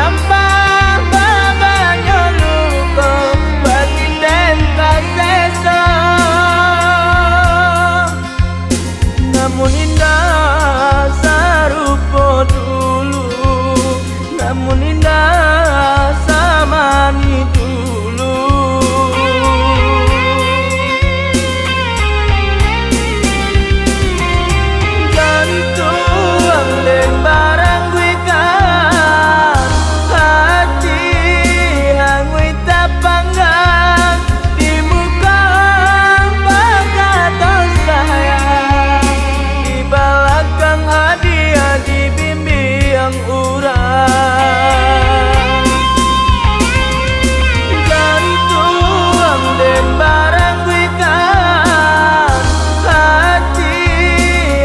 menambah babanya luka bagi dentas sesa. Namun indah sarupa dulu, namun indah samani dulu. Jantung dan barang gue kan hati hangui tak panggang di muka bakat sayang di belakang hadiah di bimbing urang. Jantung dan barang gue kan hati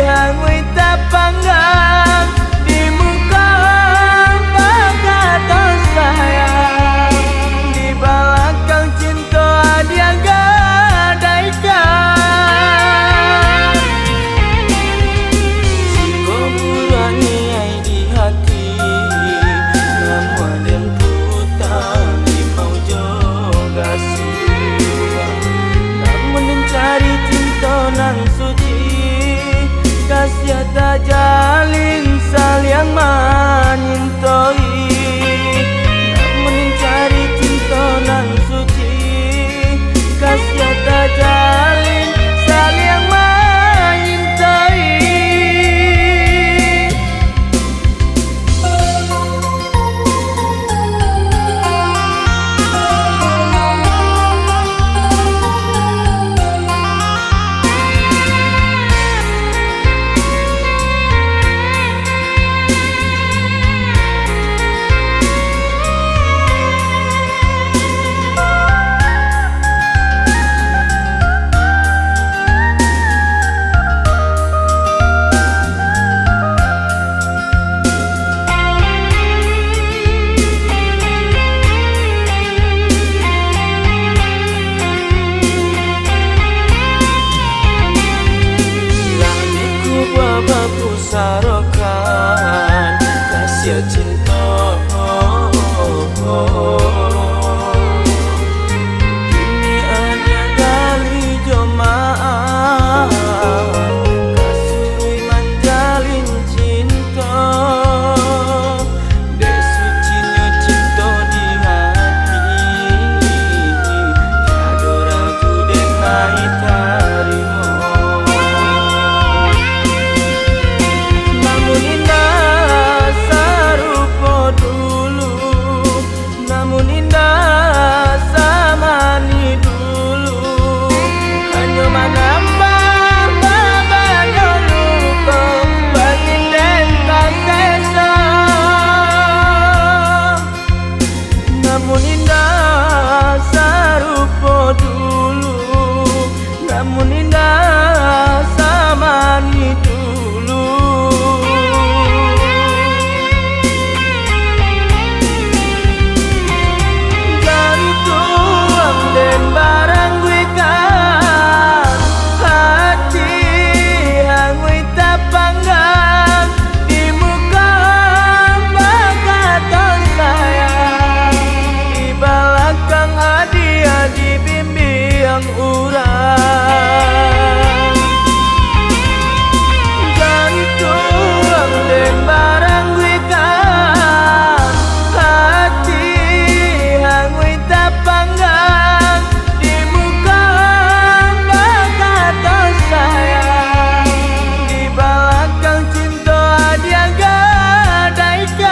hangui tak panggang di muka bakat sayang di belakang cinta dia gadaikan. Kau berani di hati namun dan putang di mau juga surang. Namun mencari cinta nan suci kasih tak jalin saling menyintai. Namun mencari cinta nan suci kasih tak jalin saling menyintai. Babaku sarokan kasih cinta kini ada kali jemaah kasuri menjalin cinta desucinya cinta di hati tiada ragu dengan tarimo. Namun indah sarupa dulu, namun indah samani dulu. Hanya menambah babanya luka bagi dentas sesa. Namun indah sarupa dulu, namun indah samani dulu. Dan barang gue kan hati hangui tak panggang di muka bakat sayang di belakang hadiah di bimbing urang. Jantung dan barang gue kan hati hangui tak panggang di muka bakat sayang di belakang cinta dia gadaikan.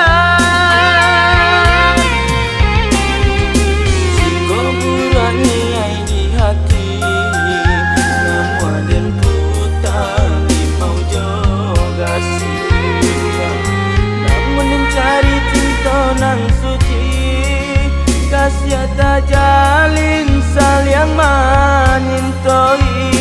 Kau berani di hati namun dan putang di mau juga surang. Namun mencari cinta nan suci kasih tak jalin saling menyintai.